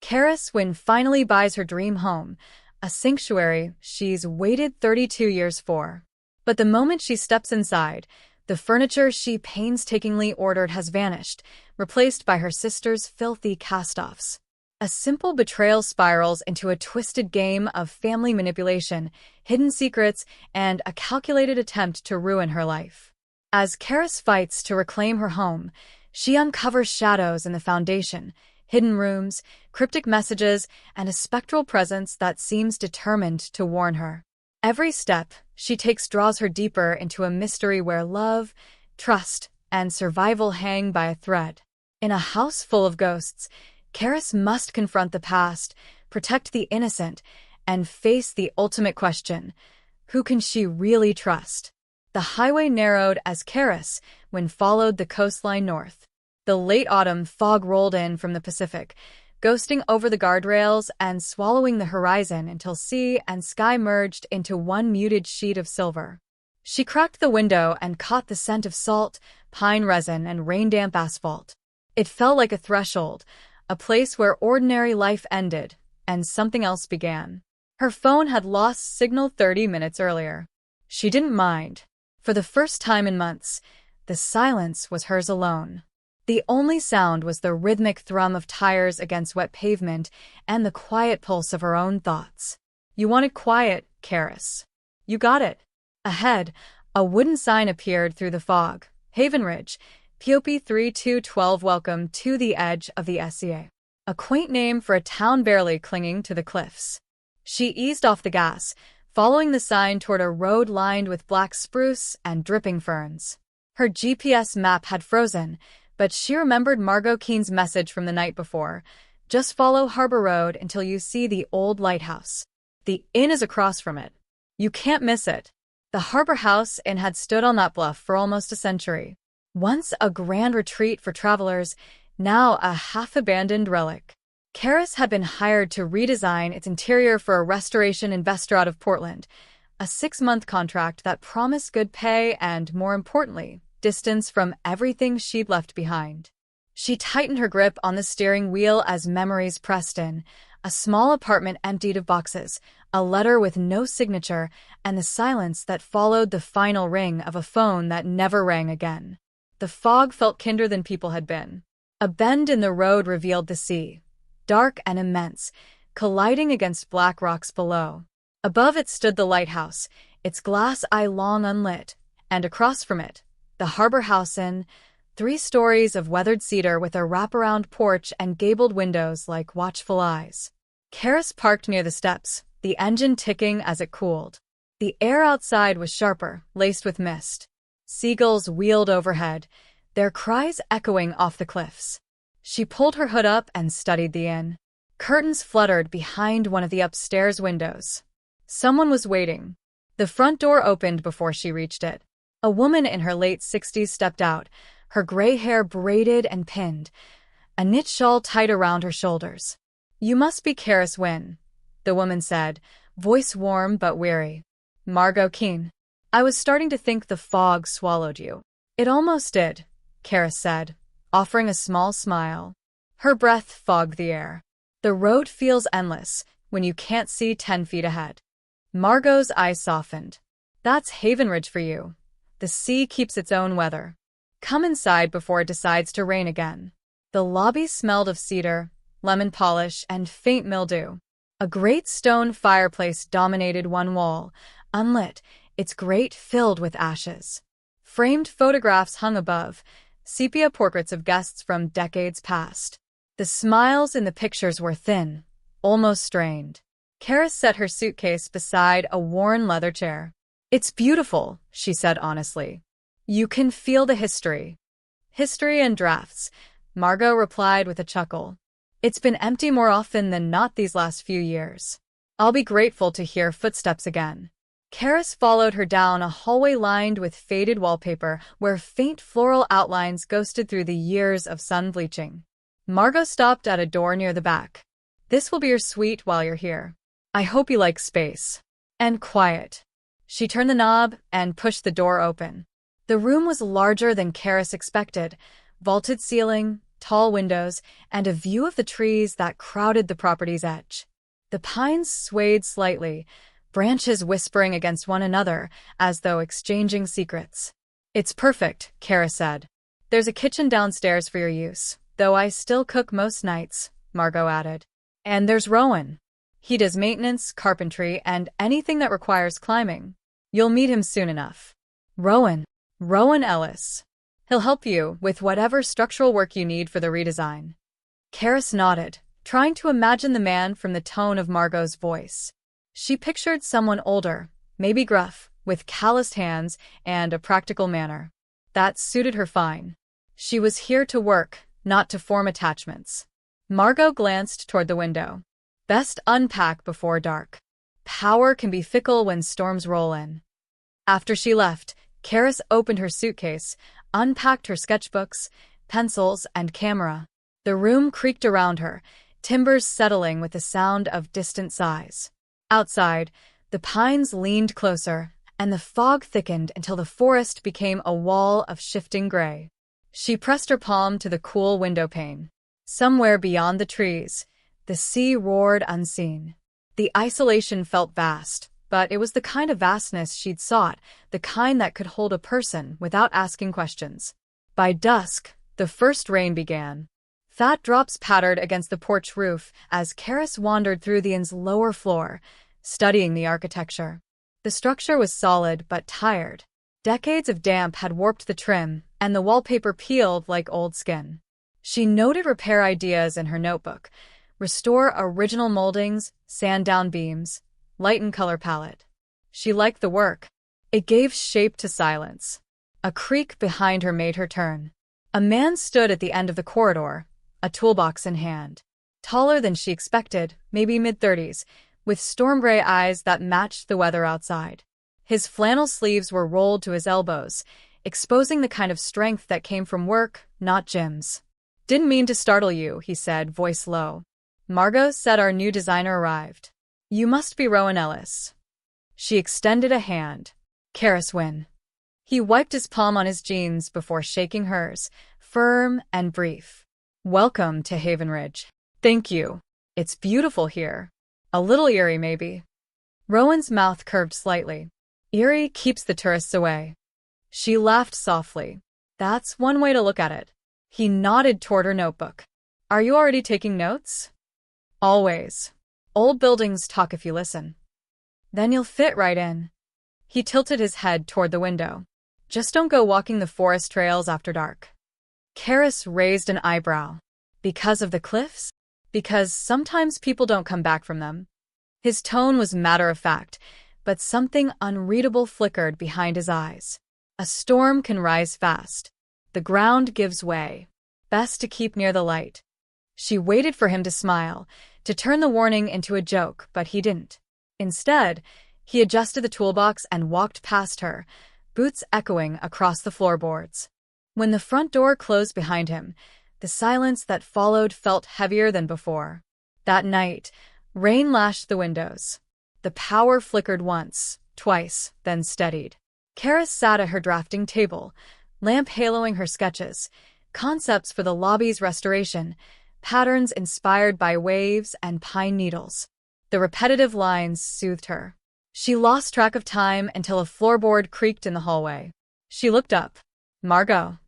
Carys Wynn finally buys her dream home, a sanctuary she's waited 32 years for. But the moment she steps inside, the furniture she painstakingly ordered has vanished, replaced by her sister's filthy castoffs. A simple betrayal spirals into a twisted game of family manipulation, hidden secrets, and a calculated attempt to ruin her life. As Carys fights to reclaim her home, she uncovers shadows in the foundation, hidden rooms, cryptic messages, and a spectral presence that seems determined to warn her. Every step she takes draws her deeper into a mystery where love, trust, and survival hang by a thread. In a house full of ghosts, Carys must confront the past, protect the innocent, and face the ultimate question: who can she really trust? The highway narrowed as Carys Wynn followed the coastline north. The late autumn fog rolled in from the Pacific, ghosting over the guardrails and swallowing the horizon until sea and sky merged into one muted sheet of silver. She cracked the window and caught the scent of salt, pine resin, and rain-damp asphalt. It felt like a threshold, a place where ordinary life ended and something else began. Her phone had lost signal 30 minutes earlier. She didn't mind. For the first time in months, the silence was hers alone. The only sound was the rhythmic thrum of tires against wet pavement and the quiet pulse of her own thoughts. You wanted quiet, Carys. You got it. Ahead, a wooden sign appeared through the fog. Haven Ridge, POP 3212, welcome to the edge of the SCA. A quaint name for a town barely clinging to the cliffs. She eased off the gas, following the sign toward a road lined with black spruce and dripping ferns. Her GPS map had frozen, but she remembered Margot Keene's message from the night before: just follow Harbor Road until you see the old lighthouse. The inn is across from it. You can't miss it. The Harbor House Inn had stood on that bluff for almost a century. Once a grand retreat for travelers, now a half-abandoned relic. Carys had been hired to redesign its interior for a restoration investor out of Portland, a 6-month contract that promised good pay and, more importantly, distance from everything she'd left behind. She tightened her grip on the steering wheel as memories pressed in: a small apartment emptied of boxes, a letter with no signature, and the silence that followed the final ring of a phone that never rang again. The fog felt kinder than people had been. A bend in the road revealed the sea, dark and immense, colliding against black rocks below. Above it stood the lighthouse, its glass eye long unlit, and across from it, the Harbor House Inn, 3 stories of weathered cedar with a wraparound porch and gabled windows like watchful eyes. Carys parked near the steps, the engine ticking as it cooled. The air outside was sharper, laced with mist. Seagulls wheeled overhead, their cries echoing off the cliffs. She pulled her hood up and studied the inn. Curtains fluttered behind one of the upstairs windows. Someone was waiting. The front door opened before she reached it. A woman in her late 60s stepped out, her gray hair braided and pinned, a knit shawl tight around her shoulders. "You must be Carys Wynn," the woman said, voice warm but weary. "Margot Keene. I was starting to think the fog swallowed you." "It almost did," Carys said, offering a small smile. Her breath fogged the air. "The road feels endless when you can't see 10 feet ahead." Margot's eyes softened. "That's Haven Ridge for you. The sea keeps its own weather. Come inside before it decides to rain again." The lobby smelled of cedar, lemon polish, and faint mildew. A great stone fireplace dominated one wall, unlit, its grate filled with ashes. Framed photographs hung above, sepia portraits of guests from decades past. The smiles in the pictures were thin, almost strained. Carys set her suitcase beside a worn leather chair. "It's beautiful," she said honestly. "You can feel the history." "History and drafts," Margot replied with a chuckle. "It's been empty more often than not these last few years. I'll be grateful to hear footsteps again." Carys followed her down a hallway lined with faded wallpaper where faint floral outlines ghosted through the years of sun bleaching. Margot stopped at a door near the back. "This will be your suite while you're here. I hope you like space. And quiet." She turned the knob and pushed the door open. The room was larger than Carys expected: vaulted ceiling, tall windows, and a view of the trees that crowded the property's edge. The pines swayed slightly, branches whispering against one another as though exchanging secrets. "It's perfect," Carys said. "There's a kitchen downstairs for your use, though I still cook most nights," Margot added. "And there's Rowan. He does maintenance, carpentry, and anything that requires climbing. You'll meet him soon enough." "Rowan. Rowan Ellis. He'll help you with whatever structural work you need for the redesign." Carys nodded, trying to imagine the man from the tone of Margot's voice. She pictured someone older, maybe gruff, with calloused hands and a practical manner. That suited her fine. She was here to work, not to form attachments. Margot glanced toward the window. Best unpack before dark. Power can be fickle when storms roll in. After she left, Carys opened her suitcase, unpacked her sketchbooks, pencils, and camera. The room creaked around her, timbers settling with the sound of distant sighs. Outside, the pines leaned closer, and the fog thickened until the forest became a wall of shifting gray. She pressed her palm to the cool window pane. Somewhere beyond the trees, the sea roared unseen. The isolation felt vast, but it was the kind of vastness she'd sought, the kind that could hold a person without asking questions. By dusk, the first rain began. Fat drops pattered against the porch roof as Carys wandered through the inn's lower floor, studying the architecture. The structure was solid but tired. Decades of damp had warped the trim, and the wallpaper peeled like old skin. She noted repair ideas in her notebook: restore original moldings, sand down beams, lighten color palette. She liked the work. It gave shape to silence. A creak behind her made her turn. A man stood at the end of the corridor, a toolbox in hand. Taller than she expected, maybe mid-30s, with storm-gray eyes that matched the weather outside. His flannel sleeves were rolled to his elbows, exposing the kind of strength that came from work, not gyms. "Didn't mean to startle you," he said, voice low. "Margot said our new designer arrived. You must be Rowan Ellis." She extended a hand. "Carys Wynn." He wiped his palm on his jeans before shaking hers, firm and brief. "Welcome to Haven Ridge." "Thank you. It's beautiful here. A little eerie, maybe." Rowan's mouth curved slightly. "Eerie keeps the tourists away." She laughed softly. "That's one way to look at it." He nodded toward her notebook. "Are you already taking notes?" "Always. Old buildings talk if you listen." "Then you'll fit right in." He tilted his head toward the window. "Just don't go walking the forest trails after dark." Carys raised an eyebrow. "Because of the cliffs?" "Because sometimes people don't come back from them." His tone was matter-of-fact, but something unreadable flickered behind his eyes. "A storm can rise fast. The ground gives way. Best to keep near the light." She waited for him to smile, to turn the warning into a joke, but he didn't. Instead, he adjusted the toolbox and walked past her, boots echoing across the floorboards. When the front door closed behind him, the silence that followed felt heavier than before. That night, rain lashed the windows. The power flickered once, twice, then steadied. Carys sat at her drafting table, lamp haloing her sketches, concepts for the lobby's restoration, patterns inspired by waves and pine needles. The repetitive lines soothed her. She lost track of time until a floorboard creaked in the hallway. She looked up. "Margot."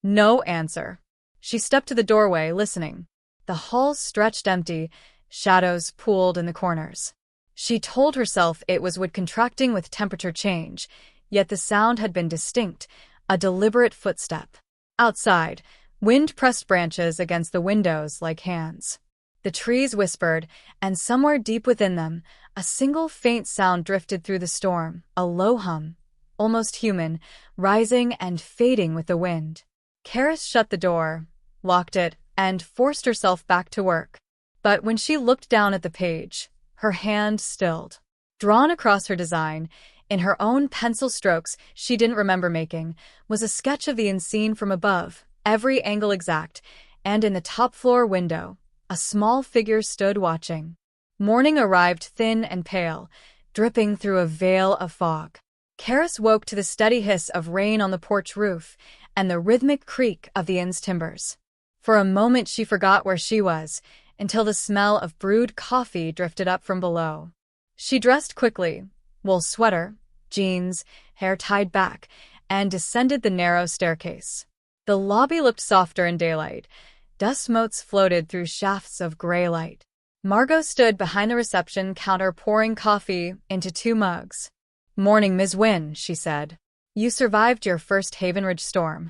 No answer. She stepped to the doorway, listening. The hall stretched empty, shadows pooled in the corners. She told herself it was wood contracting with temperature change, yet the sound had been distinct, a deliberate footstep. Outside, wind pressed branches against the windows like hands. The trees whispered, and somewhere deep within them, a single faint sound drifted through the storm, a low hum, almost human, rising and fading with the wind. Carys shut the door, locked it, and forced herself back to work. But when she looked down at the page, her hand stilled. Drawn across her design, in her own pencil strokes she didn't remember making, was a sketch of the unseen from above, every angle exact, and in the top-floor window, a small figure stood watching. Morning arrived thin and pale, dripping through a veil of fog. Carys woke to the steady hiss of rain on the porch roof and the rhythmic creak of the inn's timbers. For a moment she forgot where she was, until the smell of brewed coffee drifted up from below. She dressed quickly, wool sweater, jeans, hair tied back, and descended the narrow staircase. The lobby looked softer in daylight. Dust motes floated through shafts of gray light. Margot stood behind the reception counter pouring coffee into 2 mugs. "Morning, Ms. Wynn," she said. "You survived your first Havenridge storm."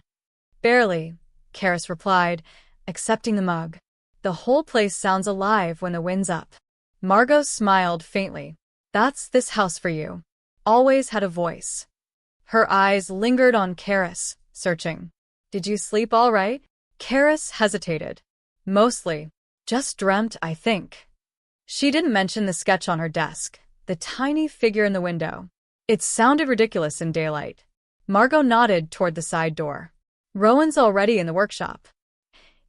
"Barely," Carys replied, accepting the mug. "The whole place sounds alive when the wind's up." Margot smiled faintly. "That's this house for you. Always had a voice." Her eyes lingered on Carys, searching. "Did you sleep all right?" Carys hesitated. "Mostly. Just dreamt, I think." She didn't mention the sketch on her desk, the tiny figure in the window. It sounded ridiculous in daylight. Margot nodded toward the side door. "Rowan's already in the workshop.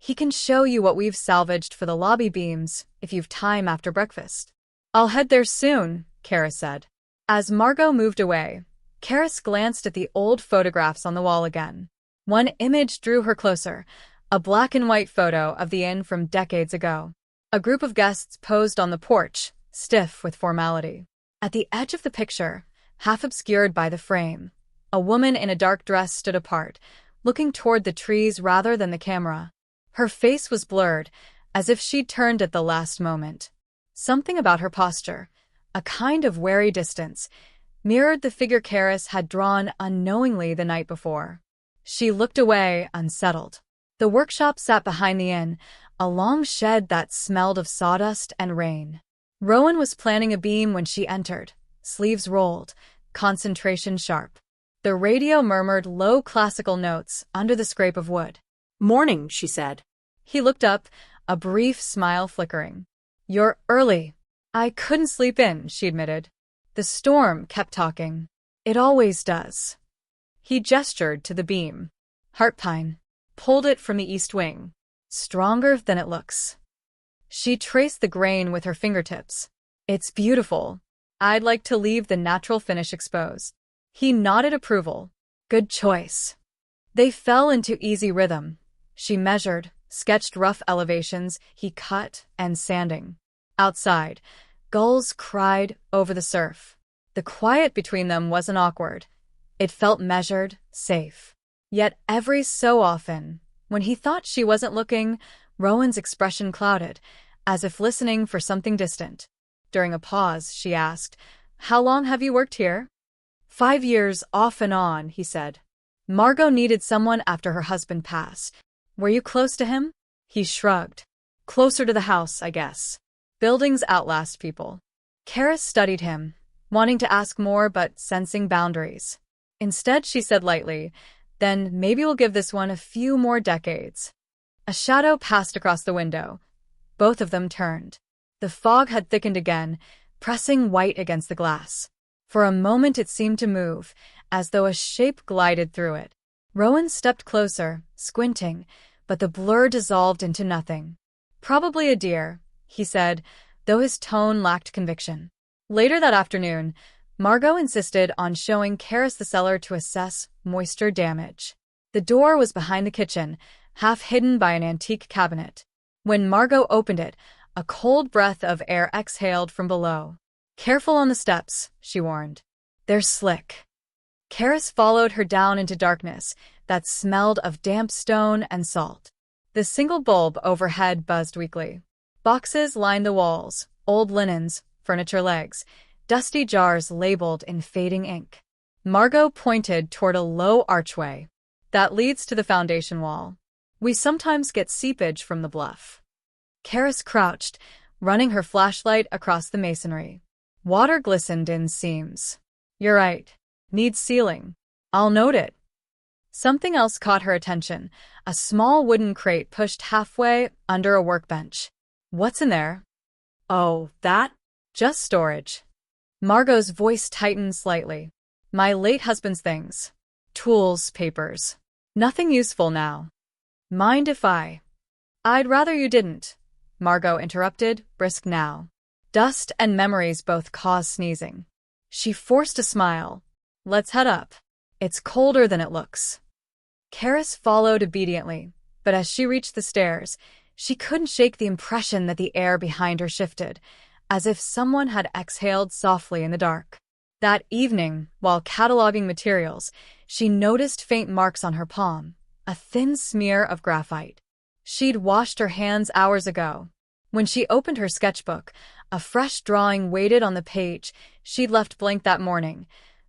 He can show you what we've salvaged for the lobby beams, if you've time after breakfast." "I'll head there soon," Carys said. As Margot moved away, Carys glanced at the old photographs on the wall again. One image drew her closer, a black and white photo of the inn from decades ago. A group of guests posed on the porch, stiff with formality. At the edge of the picture, half obscured by the frame, a woman in a dark dress stood apart, looking toward the trees rather than the camera. Her face was blurred, as if she'd turned at the last moment. Something about her posture, a kind of wary distance, mirrored the figure Carys had drawn unknowingly the night before. She looked away, unsettled. The workshop sat behind the inn, a long shed that smelled of sawdust and rain. Rowan was planning a beam when she entered, sleeves rolled, concentration sharp. The radio murmured low classical notes under the scrape of wood. "Morning," she said. He looked up, a brief smile flickering. "You're early." "I couldn't sleep in," she admitted. "The storm kept talking. It always does." He gestured to the beam. "Heartpine. Pulled it from the east wing. Stronger than it looks." She traced the grain with her fingertips. "It's beautiful. I'd like to leave the natural finish exposed." He nodded approval. "Good choice." They fell into easy rhythm. She measured, sketched rough elevations, he cut, and sanding. Outside, gulls cried over the surf. The quiet between them wasn't awkward. It felt measured, safe. Yet every so often, when he thought she wasn't looking, Rowan's expression clouded, as if listening for something distant. During a pause, she asked, "How long have you worked here?" 5 years off and on, he said. Margot needed someone after her husband passed. "Were you close to him?" He shrugged. "Closer to the house, I guess. Buildings outlast people." Carys studied him, wanting to ask more but sensing boundaries. Instead, she said lightly, "Then maybe we'll give this one a few more decades." A shadow passed across the window. Both of them turned. The fog had thickened again, pressing white against the glass. For a moment it seemed to move, as though a shape glided through it. Rowan stepped closer, squinting, but the blur dissolved into nothing. "Probably a deer," he said, though his tone lacked conviction. Later that afternoon, Margot insisted on showing Carys the cellar to assess moisture damage. The door was behind the kitchen, half hidden by an antique cabinet. When Margot opened it, a cold breath of air exhaled from below. "Careful on the steps," she warned. "They're slick." Carys followed her down into darkness that smelled of damp stone and salt. The single bulb overhead buzzed weakly. Boxes lined the walls, old linens, furniture legs, dusty jars labeled in fading ink. Margot pointed toward a low archway. "That leads to the foundation wall. We sometimes get seepage from the bluff." Carys crouched, running her flashlight across the masonry. Water glistened in seams. "You're right. Needs sealing. I'll note it." Something else caught her attention, a small wooden crate pushed halfway under a workbench. "What's in there?" "Oh, that? Just storage." Margot's voice tightened slightly. "My late husband's things. Tools, papers. Nothing useful now." "Mind if I—" "I'd rather you didn't," Margot interrupted, brisk now. Dust and memories both caused sneezing. She forced a smile. "Let's head up. It's colder than it looks." Carys followed obediently, But as she reached the stairs, she couldn't shake the impression that the air behind her shifted, as if someone had exhaled softly in the dark. That evening, while cataloging materials, she noticed faint marks on her palm, a thin smear of graphite. She'd washed her hands hours ago. When she opened her sketchbook, a fresh drawing waited on the page she'd left blank that morning.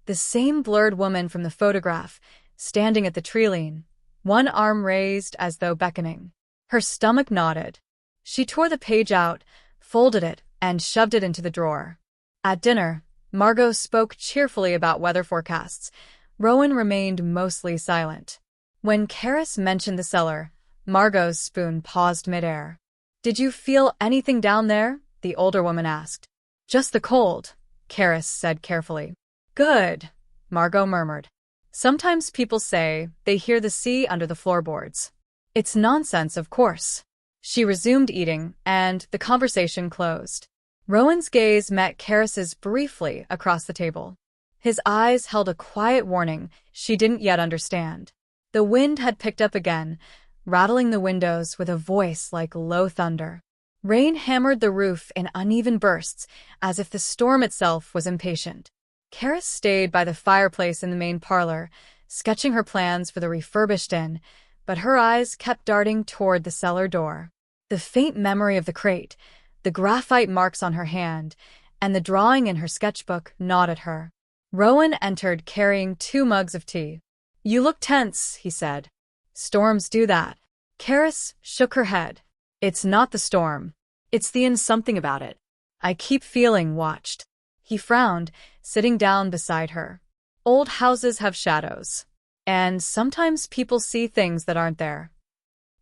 The same blurred woman from the photograph, standing at the treeline, one arm raised as though beckoning. Her stomach knotted. She tore the page out, folded it, and shoved it into the drawer. At dinner, Margot spoke cheerfully about weather forecasts. Rowan remained mostly silent. When Carys mentioned the cellar, Margot's spoon paused midair. "Did you feel anything down there?" the older woman asked. "Just the cold," Carys said carefully. "Good," Margot murmured. "Sometimes people say they hear the sea under the floorboards. It's nonsense, of course." She resumed eating, and the conversation closed. Rowan's gaze met Carys's briefly across the table. His eyes held a quiet warning she didn't yet understand. The wind had picked up again, rattling the windows with a voice like low thunder. Rain hammered the roof in uneven bursts, as if the storm itself was impatient. Carys stayed by the fireplace in the main parlor, sketching her plans for the refurbished inn, but her eyes kept darting toward the cellar door. The faint memory of the crate, the graphite marks on her hand, and the drawing in her sketchbook gnawed at her. Rowan entered carrying 2 mugs of tea. "You look tense," he said. "Storms do that." Carys shook her head. "It's not the storm. It's the something about it. I keep feeling watched." He frowned, sitting down beside her. "Old houses have shadows. And sometimes people see things that aren't there."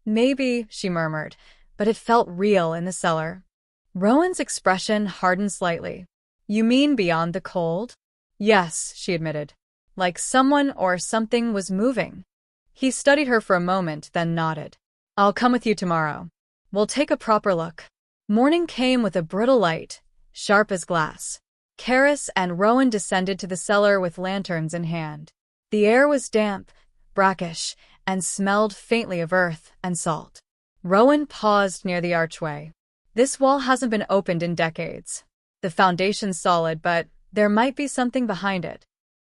"Maybe," she murmured, but it felt real in the cellar. Rowan's expression hardened slightly. "You mean beyond the cold?" "Yes," she admitted. "Like someone or something was moving." He studied her for a moment, then nodded. "I'll come with you tomorrow. We'll take a proper look." Morning came with a brittle light, sharp as glass. Carys and Rowan descended to the cellar with lanterns in hand. The air was damp, brackish, and smelled faintly of earth and salt. Rowan paused near the archway. "This wall hasn't been opened in decades. The foundation's solid, but there might be something behind it."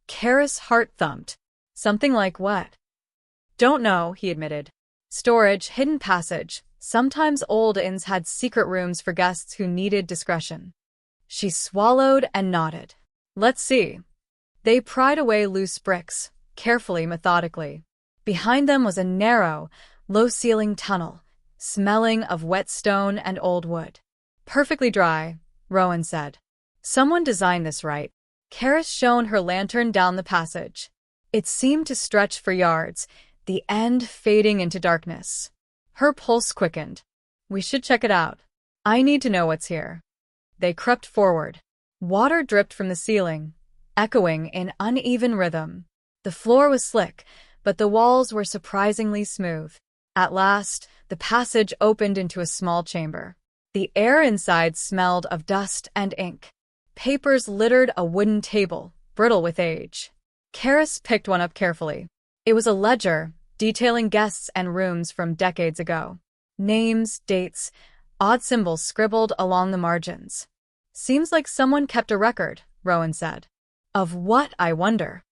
Carys' heart thumped. "Something like what?" "Don't know," he admitted. "Storage, hidden passage. Sometimes old inns had secret rooms for guests who needed discretion." She swallowed and nodded. "Let's see." They pried away loose bricks, carefully, methodically. Behind them was a narrow, low-ceilinged tunnel, smelling of wet stone and old wood. "Perfectly dry," Rowan said. "Someone designed this right." Carys shone her lantern down the passage. It seemed to stretch for yards, the end fading into darkness. Her pulse quickened. "We should check it out. I need to know what's here." They crept forward. Water dripped from the ceiling, echoing in uneven rhythm. The floor was slick, but the walls were surprisingly smooth. At last, the passage opened into a small chamber. The air inside smelled of dust and ink. Papers littered a wooden table, brittle with age. Carys picked one up carefully. It was a ledger, detailing guests and rooms from decades ago. Names, dates, odd symbols scribbled along the margins. "Seems like someone kept a record," Rowan said. "Of what, I wonder?"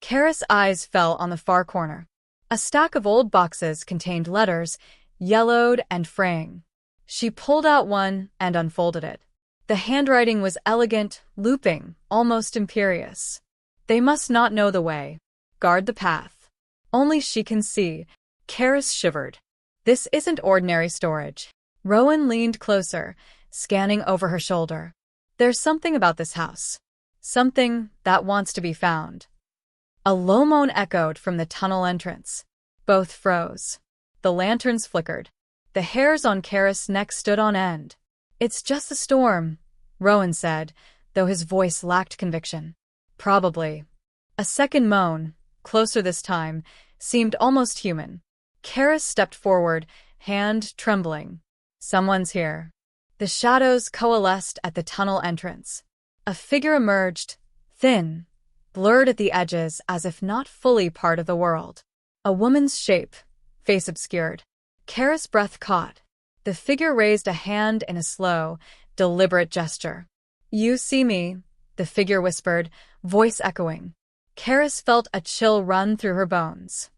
Carys' eyes fell on the far corner. A stack of old boxes contained letters, yellowed and fraying. She pulled out one and unfolded it. The handwriting was elegant, looping, almost imperious. "They must not know the way. Guard the path. Only she can see." Carys shivered. "This isn't ordinary storage." Rowan leaned closer, scanning over her shoulder. "There's something about this house. Something that wants to be found." A low moan echoed from the tunnel entrance. Both froze. The lanterns flickered. The hairs on Carys' neck stood on end. "It's just a storm," Rowan said, though his voice lacked conviction. "Probably." A second moan, closer this time, seemed almost human. Carys stepped forward, hand trembling. "Someone's here." The shadows coalesced at the tunnel entrance. A figure emerged, thin, blurred at the edges as if not fully part of the world. A woman's shape, face obscured. Carys' breath caught. The figure raised a hand in a slow, deliberate gesture. "You see me," the figure whispered, voice echoing. Carys felt a chill run through her bones.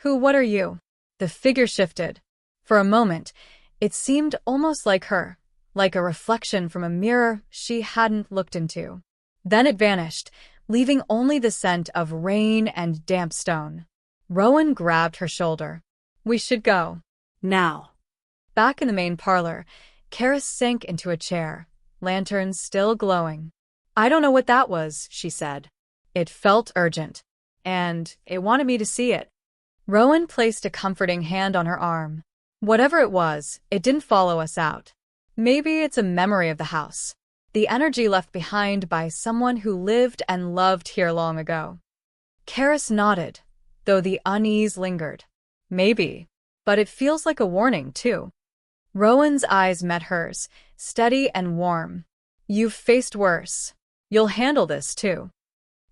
What are you?" The figure shifted. For a moment, it seemed almost like her, like a reflection from a mirror she hadn't looked into. Then it vanished, leaving only the scent of rain and damp stone. Rowan grabbed her shoulder. "We should go. Now." Back in the main parlor, Carys sank into a chair, lanterns still glowing. "I don't know what that was," she said. "It felt urgent. And it wanted me to see it." Rowan placed a comforting hand on her arm. "Whatever it was, it didn't follow us out. Maybe it's a memory of the house. The energy left behind by someone who lived and loved here long ago." Carys nodded, though the unease lingered. "Maybe. But it feels like a warning, too." Rowan's eyes met hers, steady and warm. "You've faced worse. You'll handle this, too."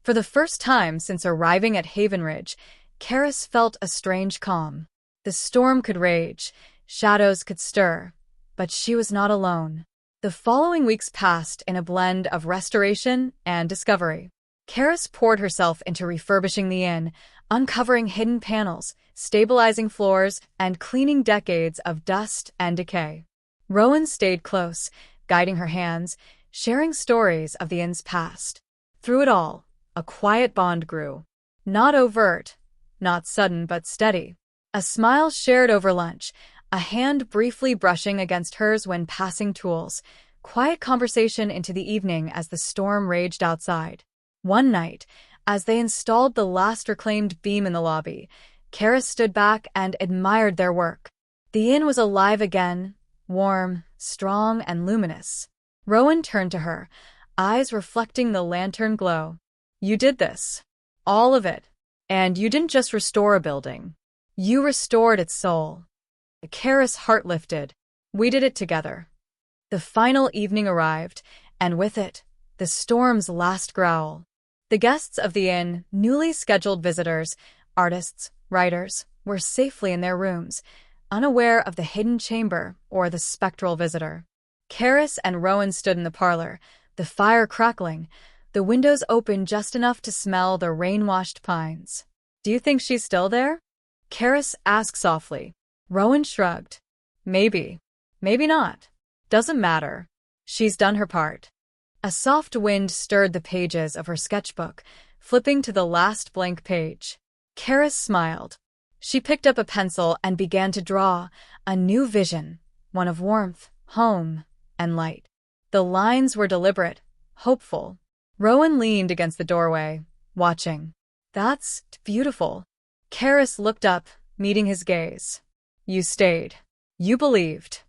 For the first time since arriving at Haven Ridge, Carys felt a strange calm. The storm could rage, shadows could stir, but she was not alone. The following weeks passed in a blend of restoration and discovery. Carys poured herself into refurbishing the inn, uncovering hidden panels, stabilizing floors, and cleaning decades of dust and decay. Rowan stayed close, guiding her hands, sharing stories of the inn's past. Through it all, a quiet bond grew. Not overt, not sudden but steady. A smile shared over lunch, a hand briefly brushing against hers when passing tools, quiet conversation into the evening as the storm raged outside. One night, as they installed the last reclaimed beam in the lobby, Carys stood back and admired their work. The inn was alive again, warm, strong, and luminous. Rowan turned to her, eyes reflecting the lantern glow. "You did this. All of it. And you didn't just restore a building. You restored its soul." Carys' heart lifted. "We did it together." The final evening arrived, and with it, the storm's last growl. The guests of the inn, newly scheduled visitors, artists, writers, were safely in their rooms, unaware of the hidden chamber or the spectral visitor. Carys and Rowan stood in the parlor, the fire crackling, the windows open just enough to smell the rain-washed pines. "Do you think she's still there?" Carys asked softly. Rowan shrugged. "Maybe. Maybe not. Doesn't matter. She's done her part." A soft wind stirred the pages of her sketchbook, flipping to the last blank page. Carys smiled. She picked up a pencil and began to draw a new vision, one of warmth, home, and light. The lines were deliberate, hopeful. Rowan leaned against the doorway, watching. "That's beautiful." Carys looked up, meeting his gaze. "You stayed. You believed."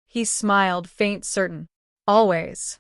He smiled, faint, certain. "Always."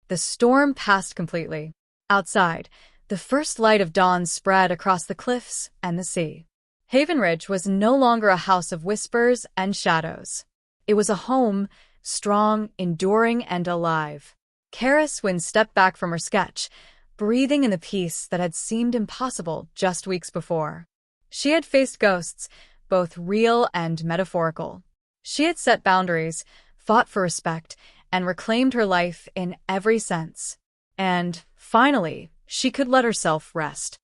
The storm passed completely. Outside, the first light of dawn spread across the cliffs and the sea. Haven Ridge was no longer a house of whispers and shadows. It was a home, strong, enduring, and alive. Carys Wynn stepped back from her sketch, breathing in the peace that had seemed impossible just weeks before. She had faced ghosts, both real and metaphorical. She had set boundaries, fought for respect, and reclaimed her life in every sense. And, finally, she could let herself rest.